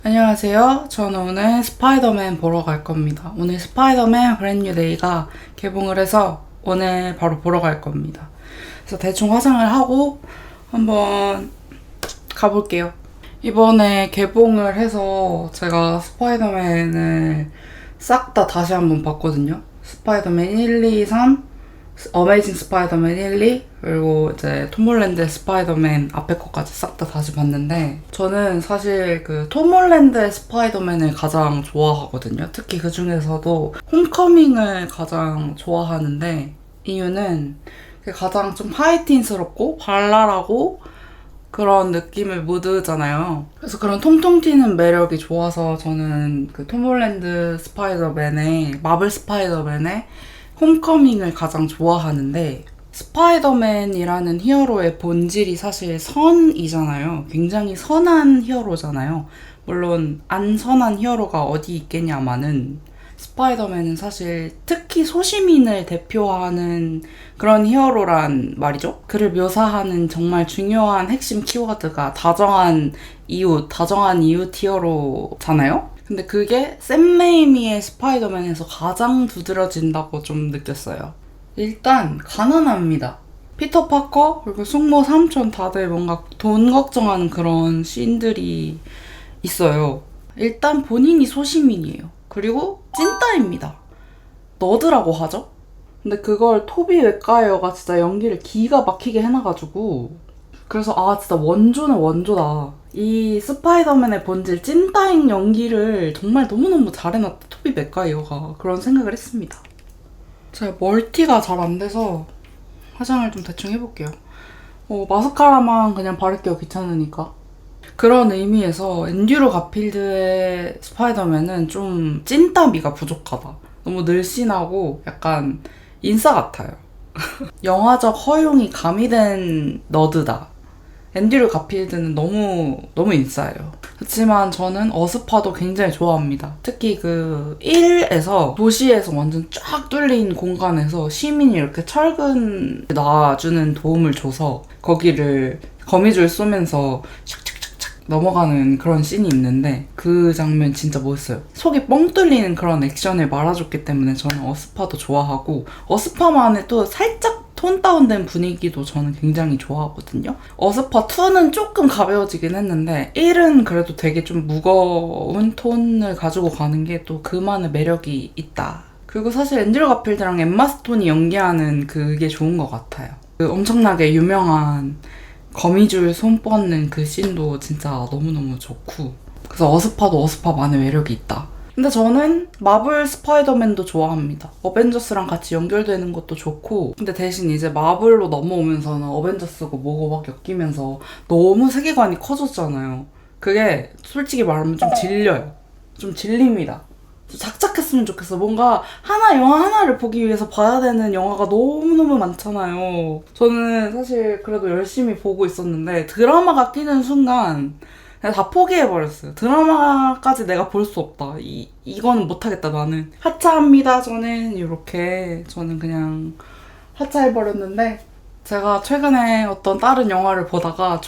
안녕하세요. 저는 오늘 스파이더맨 보러 갈 겁니다. 오늘 스파이더맨 브랜뉴 데이가 개봉을 해서 오늘 바로 보러 갈 겁니다. 그래서 대충 화장을 하고 한번 가볼게요. 이번에 개봉을 해서 제가 스파이더맨을 싹 다 다시 한번 봤거든요. 스파이더맨 1, 2, 3, 어메이징 스파이더맨 1, 2, 그리고 이제 톰 홀랜드의 스파이더맨 앞에 거까지 싹 다 다시 봤는데, 저는 사실 그 톰 홀랜드의 스파이더맨을 가장 좋아하거든요. 특히 그 중에서도 홈커밍을 가장 좋아하는데, 이유는 가장 좀 하이틴스럽고 발랄하고 그런 느낌의 무드잖아요. 그래서 그런 통통 튀는 매력이 좋아서 저는 그 톰 홀랜드 스파이더맨의 마블 스파이더맨의 홈커밍을 가장 좋아하는데, 스파이더맨이라는 히어로의 본질이 사실 선이잖아요. 굉장히 선한 히어로잖아요. 물론 안 선한 히어로가 어디 있겠냐마는, 스파이더맨은 사실 특히 소시민을 대표하는 그런 히어로란 말이죠. 그를 묘사하는 정말 중요한 핵심 키워드가 다정한 이웃 히어로잖아요. 근데 그게 샘 레이미의 스파이더맨에서 가장 두드러진다고 좀 느꼈어요. 일단 가난합니다. 피터 파커 그리고 숙모 삼촌 다들 뭔가 돈 걱정하는 그런 씬들이 있어요. 일단 본인이 소시민이에요. 그리고 찐따입니다. 너드라고 하죠? 근데 그걸 토비 웩가이어가 진짜 연기를 기가 막히게 해놔가지고, 그래서 진짜 원조는 원조다. 이 스파이더맨의 본질 찐따인 연기를 정말 너무너무 잘해놨다, 토비 맥가이어가. 그런 생각을 했습니다. 제가 멀티가 잘 안 돼서 화장을 좀 대충 해볼게요. 마스카라만 그냥 바를게요, 귀찮으니까. 그런 의미에서 앤드류 가필드의 스파이더맨은 좀 찐따미가 부족하다. 너무 늘씬하고 약간 인싸 같아요. 영화적 허용이 가미된 너드다. 앤드류 가필드는 너무 인싸예요. 그렇지만 저는 어스파도 굉장히 좋아합니다. 특히 그 1에서 도시에서 완전 쫙 뚫린 공간에서 시민이 이렇게 철근 놔주는 도움을 줘서 거기를 거미줄 쏘면서 샥샥샥샥 넘어가는 그런 씬이 있는데, 그 장면 진짜 멋있어요. 속이 뻥 뚫리는 그런 액션을 말아줬기 때문에 저는 어스파도 좋아하고, 어스파만의 또 살짝 톤 다운된 분위기도 저는 굉장히 좋아하거든요. 어스파 2는 조금 가벼워지긴 했는데 1은 그래도 되게 좀 무거운 톤을 가지고 가는 게 또 그만의 매력이 있다. 그리고 사실 앤드류 가필드랑 엠마 스톤이 연기하는 그게 좋은 것 같아요. 그 엄청나게 유명한 거미줄 손 뻗는 그 씬도 진짜 너무너무 좋고, 그래서 어스파도 어스파만의 매력이 있다. 근데 저는 마블 스파이더맨도 좋아합니다. 어벤져스랑 같이 연결되는 것도 좋고, 근데 대신 이제 마블로 넘어오면서는 어벤져스고 뭐고 막 엮이면서 너무 세계관이 커졌잖아요. 그게 솔직히 말하면 좀 질려요. 좀 질립니다. 좀 작작했으면 좋겠어. 뭔가 영화 하나를 보기 위해서 봐야 되는 영화가 너무너무 많잖아요. 저는 사실 그래도 열심히 보고 있었는데 드라마가 끼는 순간 그냥 다 포기해버렸어요. 드라마까지 내가 볼 수 없다. 이거는 못하겠다, 나는. 하차합니다, 저는. 이렇게. 저는 그냥 하차해버렸는데, 제가 최근에 어떤 다른 영화를 보다가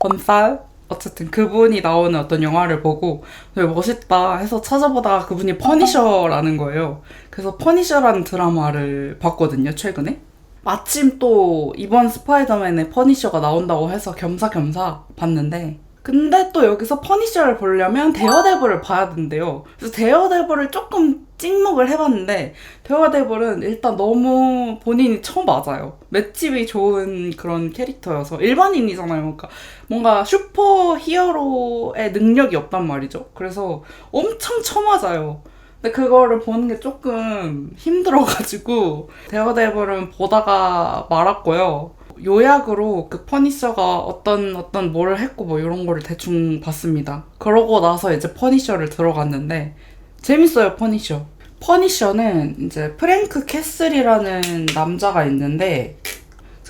번살? 어쨌든 그분이 나오는 어떤 영화를 보고 되게 멋있다 해서 찾아보다가 그분이 퍼니셔라는 거예요. 그래서 퍼니셔라는 드라마를 봤거든요, 최근에. 마침 또 이번 스파이더맨에 퍼니셔가 나온다고 해서 겸사겸사 봤는데, 근데 또 여기서 퍼니셔를 보려면 데어데블을 봐야 된대요. 그래서 데어데블을 조금 찍먹을 해봤는데, 데어데블은 일단 너무 본인이 처음 맞아요. 맷집이 좋은 그런 캐릭터여서. 일반인이잖아요. 그러니까 뭔가 슈퍼 히어로의 능력이 없단 말이죠. 그래서 엄청 처맞아요. 근데 그거를 보는 게 조금 힘들어가지고 데어데블은 보다가 말았고요. 요약으로 그 퍼니셔가 어떤 뭐를 했고 뭐 이런 거를 대충 봤습니다. 그러고 나서 이제 퍼니셔를 들어갔는데 재밌어요, 퍼니셔. 퍼니셔는 이제 프랭크 캐슬이라는 남자가 있는데,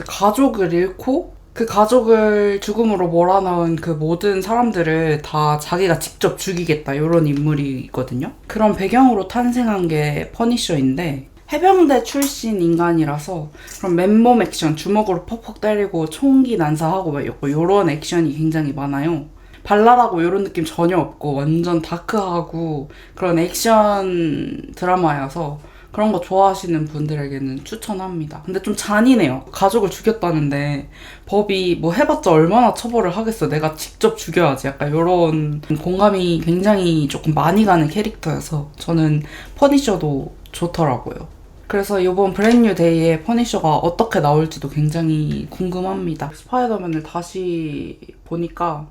가족을 잃고 그 가족을 죽음으로 몰아넣은 그 모든 사람들을 다 자기가 직접 죽이겠다, 이런 인물이 있거든요. 그런 배경으로 탄생한 게 퍼니셔인데, 해병대 출신 인간이라서 그런 맨몸 액션, 주먹으로 퍽퍽 때리고 총기 난사하고 막 이런 액션이 굉장히 많아요. 발랄하고 이런 느낌 전혀 없고 완전 다크하고 그런 액션 드라마여서 그런 거 좋아하시는 분들에게는 추천합니다. 근데 좀 잔인해요. 가족을 죽였다는데 법이 뭐 해봤자 얼마나 처벌을 하겠어. 내가 직접 죽여야지. 약간 이런 공감이 굉장히 조금 많이 가는 캐릭터여서 저는 퍼니셔도 좋더라고요. 그래서 이번 브랜뉴 데이의 퍼니셔가 어떻게 나올지도 굉장히 궁금합니다. 스파이더맨을 다시 보니까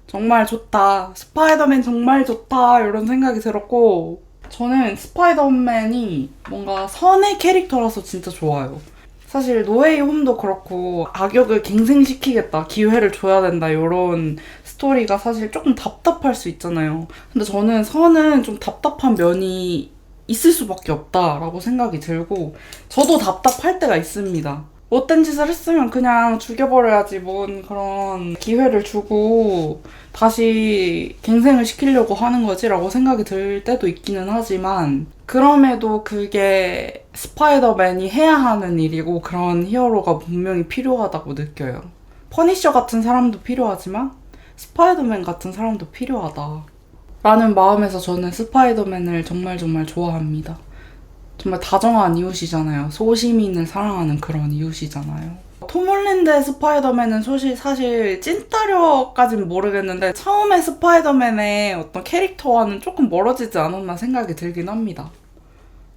정말 좋다. 스파이더맨 정말 좋다. 이런 생각이 들었고 저는 스파이더맨이 뭔가 선의 캐릭터라서 진짜 좋아요. 사실 노웨이 홈도 그렇고 악역을 갱생시키겠다, 기회를 줘야 된다 이런 스토리가 사실 조금 답답할 수 있잖아요. 근데 저는 선은 좀 답답한 면이 있을 수밖에 없다라고 생각이 들고 저도 답답할 때가 있습니다. 못된 짓을 했으면 그냥 죽여버려야지 뭔 그런 기회를 주고 다시 갱생을 시키려고 하는 거지 라고 생각이 들 때도 있기는 하지만 그럼에도 그게 스파이더맨이 해야 하는 일이고 그런 히어로가 분명히 필요하다고 느껴요. 퍼니셔 같은 사람도 필요하지만 스파이더맨 같은 사람도 필요하다 라는 마음에서 저는 스파이더맨을 정말 좋아합니다. 정말 다정한 이웃이잖아요. 소시민을 사랑하는 그런 이웃이잖아요. 톰 홀랜드의 스파이더맨은 사실 찐따려까진 모르겠는데 처음에 스파이더맨의 어떤 캐릭터와는 조금 멀어지지 않았나 생각이 들긴 합니다.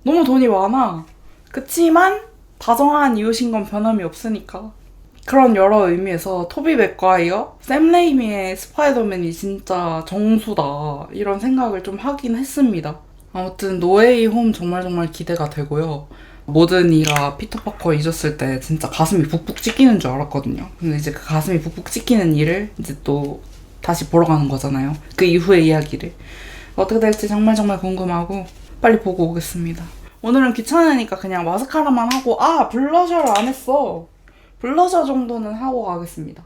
너무 돈이 많아. 그치만 다정한 이웃인 건 변함이 없으니까. 그런 여러 의미에서 토비 맥과이어, 샘 레이미의 스파이더맨이 진짜 정수다 이런 생각을 좀 하긴 했습니다. 아무튼 노웨이 홈 정말 기대가 되고요. 모든 이가 피터 파커 잊었을 때 진짜 가슴이 북북 찢기는 줄 알았거든요. 근데 이제 그 가슴이 북북 찢기는 일을 이제 또 다시 보러 가는 거잖아요. 그 이후의 이야기를. 어떻게 될지 정말 궁금하고 빨리 보고 오겠습니다. 오늘은 귀찮으니까 그냥 마스카라만 하고 블러셔를 안 했어. 블러셔 정도는 하고 가겠습니다.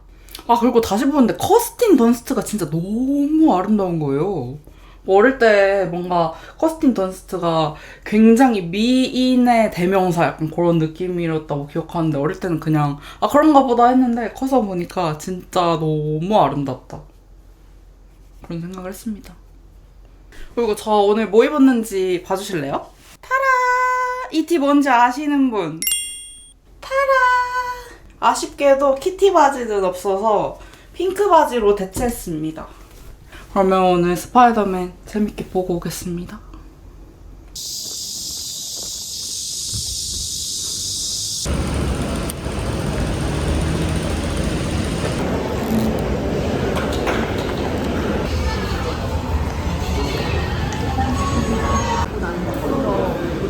그리고 다시 보는데 커스틴 던스트가 진짜 너무 아름다운 거예요. 어릴 때 뭔가 커스틴 던스트가 굉장히 미인의 대명사 약간 그런 느낌이었다고 기억하는데 어릴 때는 그냥 그런가 보다 했는데 커서 보니까 진짜 너무 아름답다 그런 생각을 했습니다. 그리고 저 오늘 뭐 입었는지 봐주실래요? 타라! 이 티 뭔지 아시는 분? 타라! 아쉽게도 키티 바지는 없어서 핑크 바지로 대체했습니다. 그러면 오늘 스파이더맨 재밌게 보고 오겠습니다.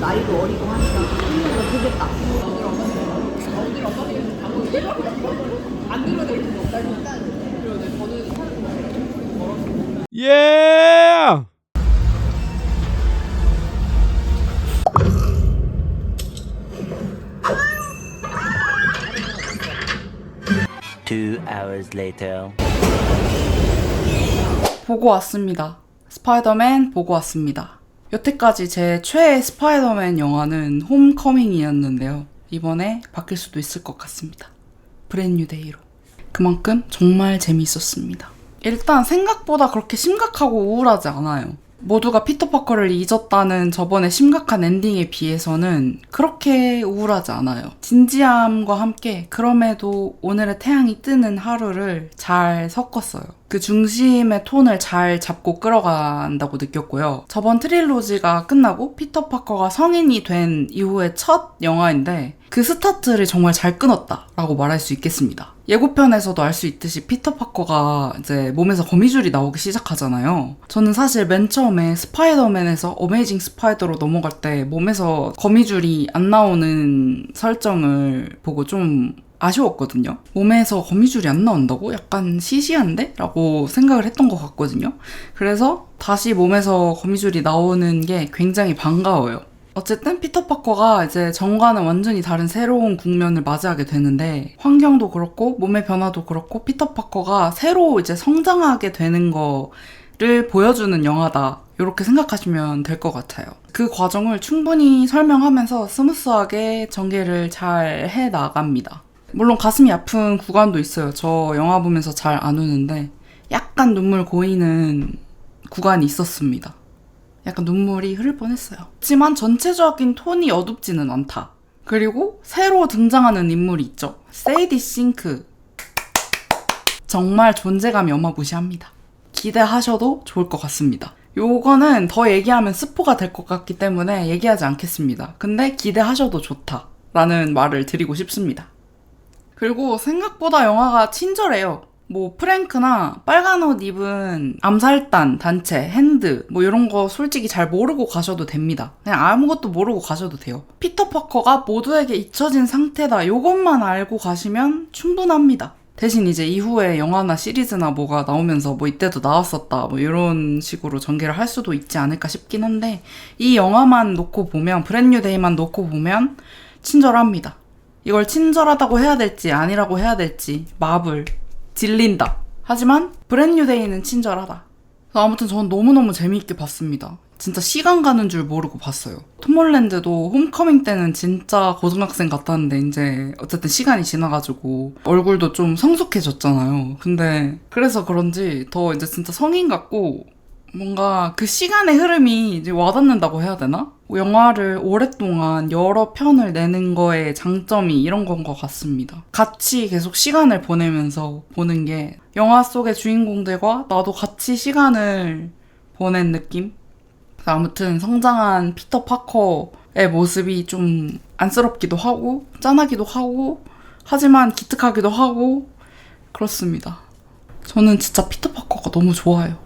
나이도 어리고 하니까 되겠다. Yeah! Two hours later. 보고 왔습니다. 스파이더맨 보고 왔습니다. 여태까지 제 최애 스파이더맨 영화는 홈커밍이었는데요. 이번에 바뀔 수도 있을 것 같습니다. 브랜뉴 데이로. 그만큼 정말 재미있었습니다. 일단 생각보다 그렇게 심각하고 우울하지 않아요. 모두가 피터 파커를 잊었다는 저번에 심각한 엔딩에 비해서는 그렇게 우울하지 않아요. 진지함과 함께 그럼에도 오늘의 태양이 뜨는 하루를 잘 섞었어요. 그 중심의 톤을 잘 잡고 끌어간다고 느꼈고요. 저번 트릴로지가 끝나고 피터 파커가 성인이 된 이후의 첫 영화인데 그 스타트를 정말 잘 끊었다라고 말할 수 있겠습니다. 예고편에서도 알 수 있듯이 피터 파커가 이제 몸에서 거미줄이 나오기 시작하잖아요. 저는 사실 맨 처음에 스파이더맨에서 어메이징 스파이더로 넘어갈 때 몸에서 거미줄이 안 나오는 설정을 보고 좀 아쉬웠거든요. 몸에서 거미줄이 안 나온다고? 약간 시시한데? 라고 생각을 했던 것 같거든요. 그래서 다시 몸에서 거미줄이 나오는 게 굉장히 반가워요. 어쨌든 피터 파커가 이제 전과는 완전히 다른 새로운 국면을 맞이하게 되는데 환경도 그렇고 몸의 변화도 그렇고 피터 파커가 새로 이제 성장하게 되는 거를 보여주는 영화다. 이렇게 생각하시면 될 것 같아요. 그 과정을 충분히 설명하면서 스무스하게 전개를 잘 해나갑니다. 물론 가슴이 아픈 구간도 있어요. 저 영화 보면서 잘 안 우는데 약간 눈물 고이는 구간이 있었습니다. 약간 눈물이 흐를 뻔했어요. 하지만 전체적인 톤이 어둡지는 않다. 그리고 새로 등장하는 인물이 있죠. 세이디 싱크. 정말 존재감이 어마무시합니다. 기대하셔도 좋을 것 같습니다. 요거는 더 얘기하면 스포가 될 것 같기 때문에 얘기하지 않겠습니다. 근데 기대하셔도 좋다라는 말을 드리고 싶습니다. 그리고 생각보다 영화가 친절해요. 뭐 프랭크나 빨간 옷 입은 암살단, 단체, 핸드 뭐 이런 거 솔직히 잘 모르고 가셔도 됩니다. 그냥 아무것도 모르고 가셔도 돼요. 피터 파커가 모두에게 잊혀진 상태다. 요것만 알고 가시면 충분합니다. 대신 이제 이후에 영화나 시리즈나 뭐가 나오면서 뭐 이때도 나왔었다 뭐 이런 식으로 전개를 할 수도 있지 않을까 싶긴 한데 이 영화만 놓고 보면 브랜뉴 데이만 놓고 보면 친절합니다. 이걸 친절하다고 해야 될지 아니라고 해야 될지 마블 질린다. 하지만 브랜뉴 데이는 친절하다. 아무튼 전 너무너무 재미있게 봤습니다. 진짜 시간 가는 줄 모르고 봤어요. 톰 홀랜드도 홈커밍 때는 진짜 고등학생 같았는데 이제 어쨌든 시간이 지나가지고 얼굴도 좀 성숙해졌잖아요. 근데 그래서 그런지 더 이제 진짜 성인 같고 뭔가 그 시간의 흐름이 이제 와닿는다고 해야 되나? 영화를 오랫동안 여러 편을 내는 거의 장점이 이런 건 것 같습니다. 같이 계속 시간을 보내면서 보는 게 영화 속의 주인공들과 나도 같이 시간을 보낸 느낌? 아무튼 성장한 피터 파커의 모습이 좀 안쓰럽기도 하고 짠하기도 하고 하지만 기특하기도 하고 그렇습니다. 저는 진짜 피터 파커가 너무 좋아요.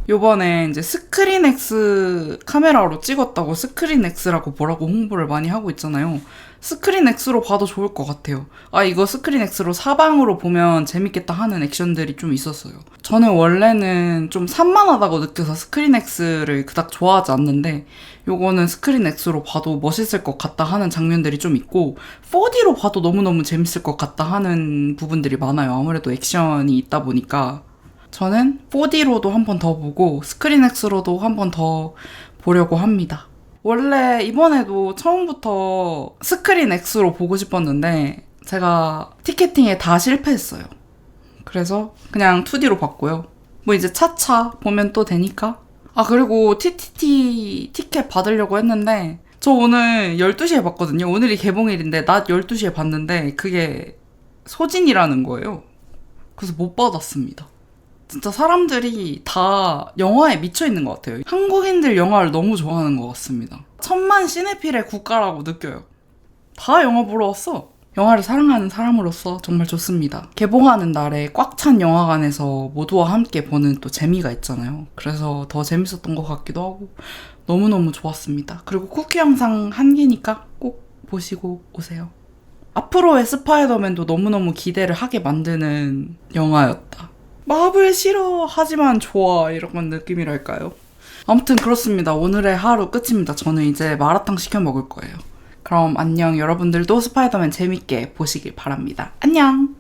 요번에 이제 스크린X 카메라로 찍었다고 스크린X라고 뭐라고 홍보를 많이 하고 있잖아요. 스크린X로 봐도 좋을 것 같아요. 아, 이거 스크린X로 사방으로 보면 재밌겠다 하는 액션들이 좀 있었어요. 저는 원래는 좀 산만하다고 느껴서 스크린X를 그닥 좋아하지 않는데 요거는 스크린X로 봐도 멋있을 것 같다 하는 장면들이 좀 있고 4D로 봐도 너무너무 재밌을 것 같다 하는 부분들이 많아요. 아무래도 액션이 있다 보니까 저는 4D로도 한 번 더 보고 스크린X로도 한 번 더 보려고 합니다. 원래 이번에도 처음부터 스크린X로 보고 싶었는데 제가 티켓팅에 다 실패했어요. 그래서 그냥 2D로 봤고요. 뭐 이제 차차 보면 또 되니까. 아, 그리고 TTT 티켓 받으려고 했는데 저 오늘 12시에 봤거든요. 오늘이 개봉일인데 낮 12시에 봤는데 그게 소진이라는 거예요. 그래서 못 받았습니다. 진짜 사람들이 다 영화에 미쳐있는 것 같아요. 한국인들 영화를 너무 좋아하는 것 같습니다. 천만 시네필의 국가라고 느껴요. 다 영화 보러 왔어. 영화를 사랑하는 사람으로서 정말 좋습니다. 개봉하는 날에 꽉 찬 영화관에서 모두와 함께 보는 또 재미가 있잖아요. 그래서 더 재밌었던 것 같기도 하고 너무너무 좋았습니다. 그리고 쿠키 영상 한 개니까 꼭 보시고 오세요. 앞으로의 스파이더맨도 너무너무 기대를 하게 만드는 영화였다. 마블 싫어 하지만 좋아 이런 느낌이랄까요? 아무튼 그렇습니다. 오늘의 하루 끝입니다. 저는 이제 마라탕 시켜 먹을 거예요. 그럼 안녕. 여러분들도 스파이더맨 재밌게 보시길 바랍니다. 안녕.